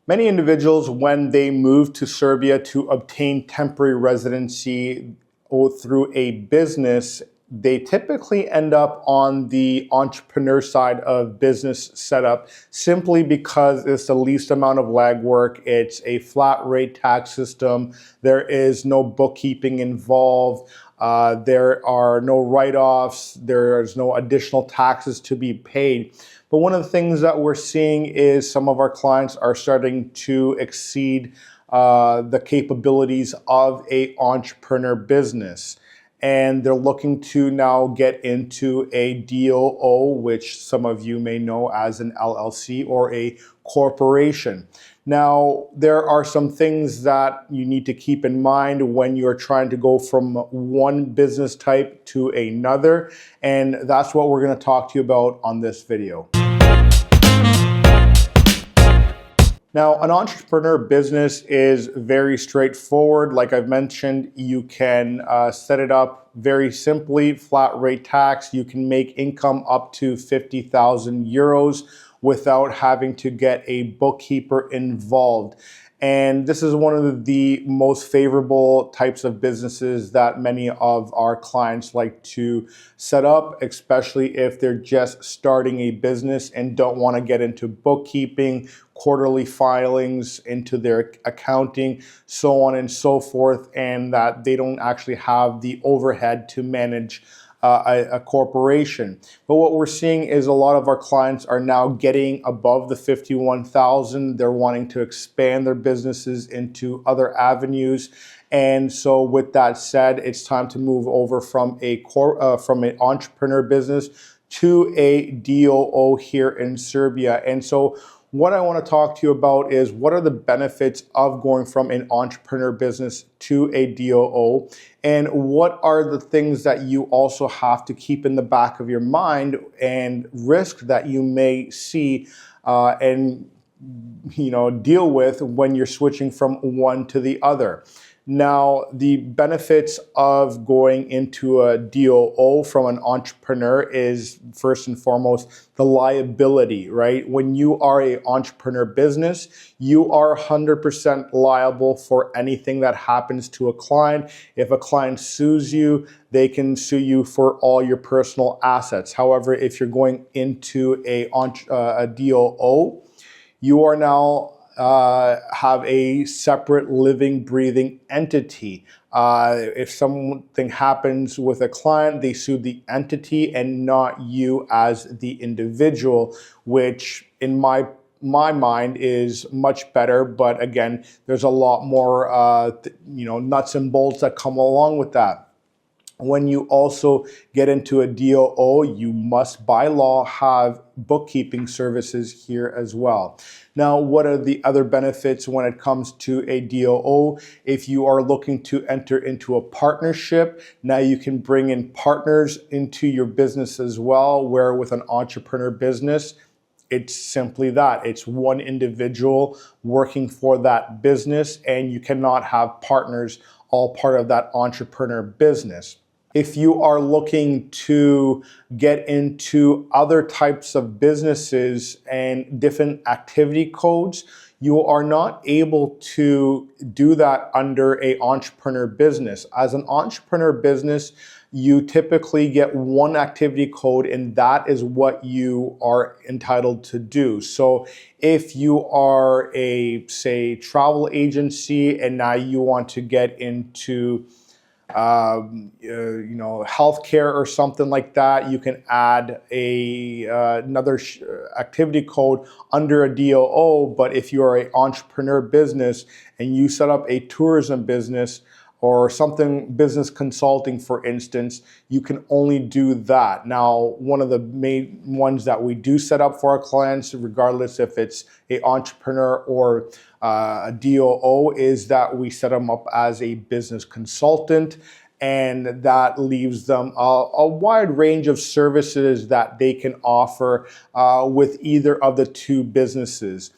Many individuals, when they move to Serbia to obtain temporary residency or through a business, they typically end up on the entrepreneur side of business setup simply because it's the least amount of legwork. It's a flat rate tax system. There is no bookkeeping involved. There are no write-offs. There's no additional taxes to be paid. But one of the things that we're seeing is some of our clients are starting to exceed the capabilities of an entrepreneur business. And they're looking to now get into a DOO, which some of you may know as an LLC or a corporation. Now, there are some things that you need to keep in mind when you're trying to go from one business type to another, and that's what we're going to talk to you about on this video. Now, an entrepreneur business is very straightforward. Like I've mentioned, you can set it up very simply, flat rate tax. You can make income up to 50,000 euros without having to get a bookkeeper involved. And this is one of the most favorable types of businesses that many of our clients like to set up, especially if they're just starting a business and don't want to get into bookkeeping, quarterly filings, into their accounting, so on and so forth, and that they don't actually have the overhead to manage a corporation. But what we're seeing is a lot of our clients are now getting above the 51,000. They're wanting to expand their businesses into other avenues. And so with that said, it's time to move over from an entrepreneur business to a DOO here in Serbia. And so what I want to talk to you about is what are the benefits of going from an entrepreneur business to a DOO, and what are the things that you also have to keep in the back of your mind and risk that you may see and deal with when you're switching from one to the other. Now, the benefits of going into a DOO from an entrepreneur is first and foremost the liability, right? When you are an entrepreneur business, you are 100% liable for anything that happens to a client. If a client sues you, they can sue you for all your personal assets. However, if you're going into a DOO, you are now have a separate living, breathing entity. If something happens with a client, they sue the entity and not you as the individual, which in my mind is much better. But again, there's a lot more nuts and bolts that come along with that. When you also get into a DOO, you must by law have bookkeeping services here as well. Now, what are the other benefits when it comes to a DOO? If you are looking to enter into a partnership, now you can bring in partners into your business as well, where with an entrepreneur business, it's simply that. It's one individual working for that business, and you cannot have partners all part of that entrepreneur business. If you are looking to get into other types of businesses and different activity codes, you are not able to do that under an entrepreneur business. As an entrepreneur business, you typically get one activity code, and that is what you are entitled to do. So if you are a, say, travel agency and now you want to get into healthcare or something like that, you can add another activity code under a DOO. But if you are an entrepreneur business and you set up a tourism business or something, business consulting, for instance, you can only do that. Now, one of the main ones that we do set up for our clients, regardless if it's an entrepreneur or a DOO, is that we set them up as a business consultant, and that leaves them a wide range of services that they can offer with either of the two businesses.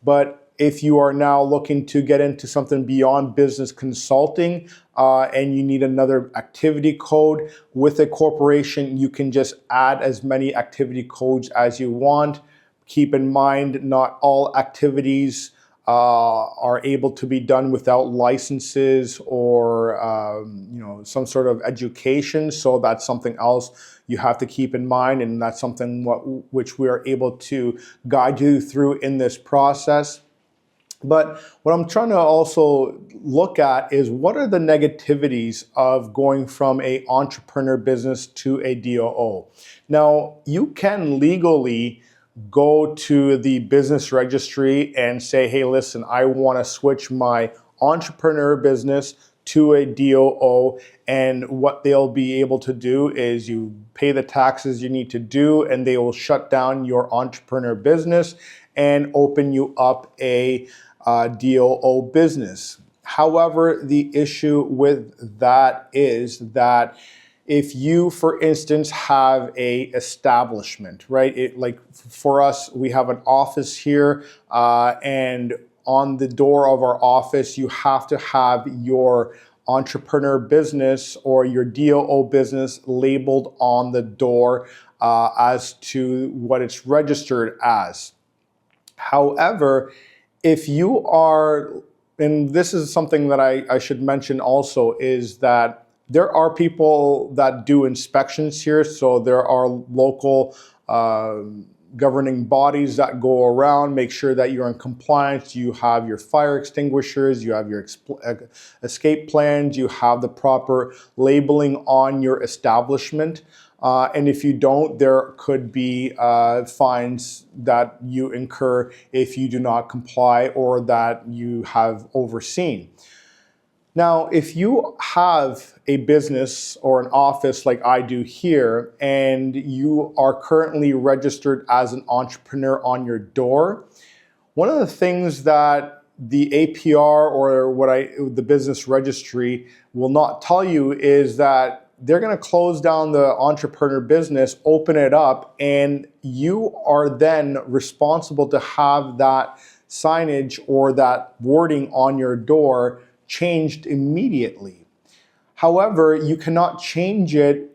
But if you are now looking to get into something beyond business consulting and you need another activity code with a corporation, you can just add as many activity codes as you want. Keep in mind, not all activities are able to be done without licenses or some sort of education. So that's something else you have to keep in mind, and that's something which we are able to guide you through in this process. But what I'm trying to also look at is what are the negativities of going from an entrepreneur business to a DOO. Now, you can legally go to the business registry and say, hey, listen, I want to switch my entrepreneur business to a DOO, and what they'll be able to do is you pay the taxes you need to do, and they will shut down your entrepreneur business and open you up a DOO business. However, the issue with that is that if you, for instance, have a establishment, right? Like for us, we have an office here, and on the door of our office, you have to have your entrepreneur business or your DOO business labeled on the door as to what it's registered as. However, if you are, and this is something that I should mention also, is that there are people that do inspections here. So there are local governing bodies that go around, make sure that you're in compliance, you have your fire extinguishers, you have your escape plans, you have the proper labeling on your establishment. And if you don't, there could be fines that you incur if you do not comply or that you have overseen. Now, if you have a business or an office like I do here, and you are currently registered as an entrepreneur on your door, one of the things that the APR or the business registry will not tell you is that they're going to close down the entrepreneur business, open it up, and you are then responsible to have that signage or that wording on your door changed immediately. However, you cannot change it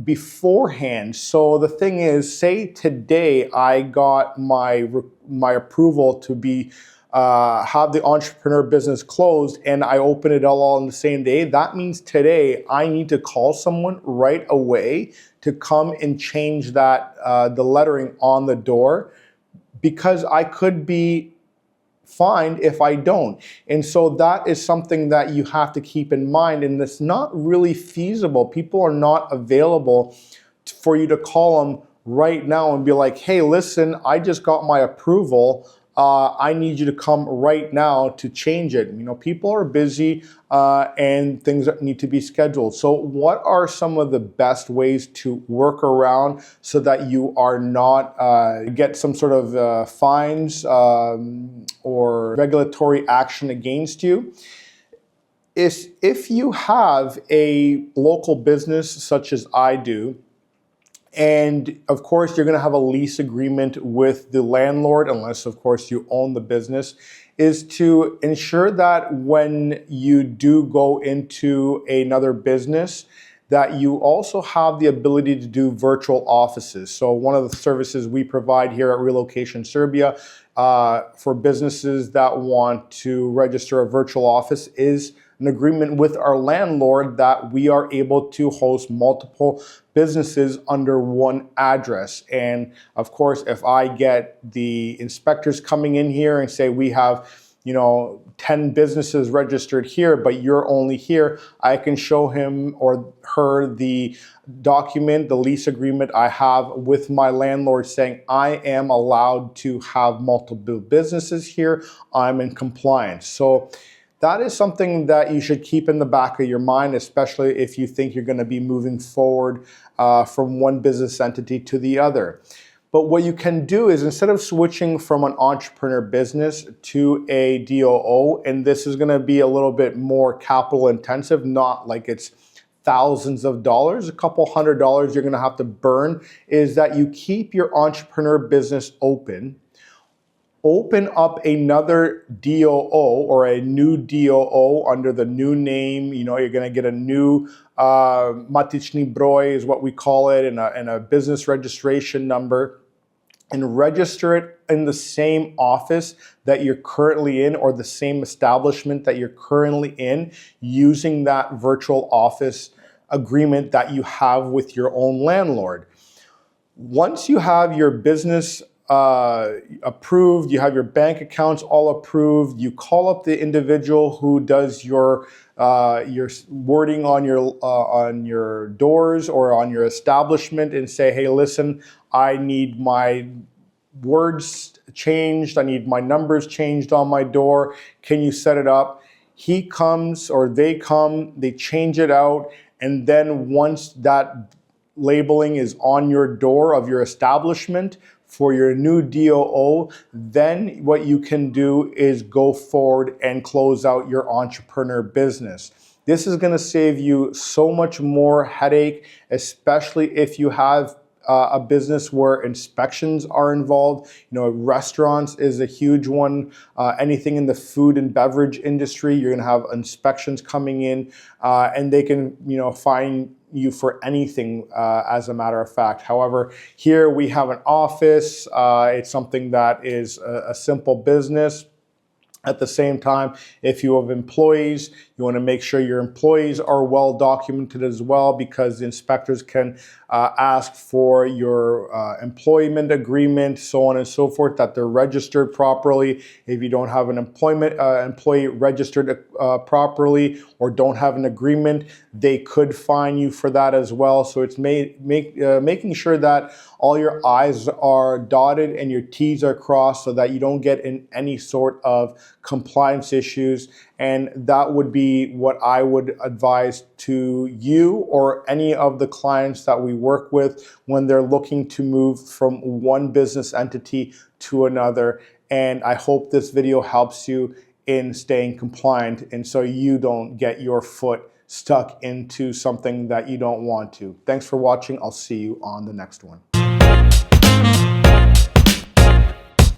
beforehand. So the thing is, say today I got my approval to be have the entrepreneur business closed, and I open it all on the same day. That means today I need to call someone right away to come and change that the lettering on the door, because I could be fined if I don't. And so that is something that you have to keep in mind, and it's not really feasible. People are not available for you to call them right now and be like, hey, listen, I just got my approval. I need you to come right now to change it. People are busy and things that need to be scheduled. So what are some of the best ways to work around so that you are not get some sort of fines or regulatory action against you? Is if you have a local business such as I do, and of course, you're going to have a lease agreement with the landlord, unless, of course, you own the business, is to ensure that when you do go into another business, that you also have the ability to do virtual offices. So one of the services we provide here at Relocation Serbia for businesses that want to register a virtual office is an agreement with our landlord that we are able to host multiple businesses under one address. And of course, if I get the inspectors coming in here and say we have 10 businesses registered here, but you're only here, I can show him or her the document, the lease agreement I have with my landlord saying I am allowed to have multiple businesses here. I'm in compliance. So that is something that you should keep in the back of your mind, especially if you think you're going to be moving forward from one business entity to the other. But what you can do is, instead of switching from an entrepreneur business to a DOO, and this is going to be a little bit more capital intensive, not like it's thousands of dollars, a couple $100 you're going to have to burn, is that you keep your entrepreneur business open up another DOO or a new DOO under the new name. You're going to get a new matični broj is what we call it, and a business registration number. and register it in the same office that you're currently in or the same establishment that you're currently in using that virtual office agreement that you have with your own landlord. Once you have your business approved, you have your bank accounts all approved, you call up the individual who does your wording on your doors or on your establishment and say, hey, listen, I need my words changed, I need my numbers changed on my door, can you set it up? He comes or they come, they change it out, and then once that labeling is on your door of your establishment for your new DOO, then what you can do is go forward and close out your entrepreneur business. This is going to save you so much more headache, especially if you have a business where inspections are involved. You know, restaurants is a huge one. Anything in the food and beverage industry, you're going to have inspections coming in, and they can, you know, fine you for anything, as a matter of fact. However, here we have an office. It's something that is a simple business. At the same time, if you have employees, you want to make sure your employees are well documented as well, because the inspectors can ask for your employment agreement, so on and so forth, that they're registered properly. If you don't have an employee registered properly or don't have an agreement, they could fine you for that as well. So it's making sure that all your I's are dotted and your T's are crossed so that you don't get in any sort of compliance issues. And that would be what I would advise to you or any of the clients that we work with when they're looking to move from one business entity to another. And I hope this video helps you in staying compliant, and so you don't get your foot stuck into something that you don't want to. Thanks for watching. I'll see you on the next one.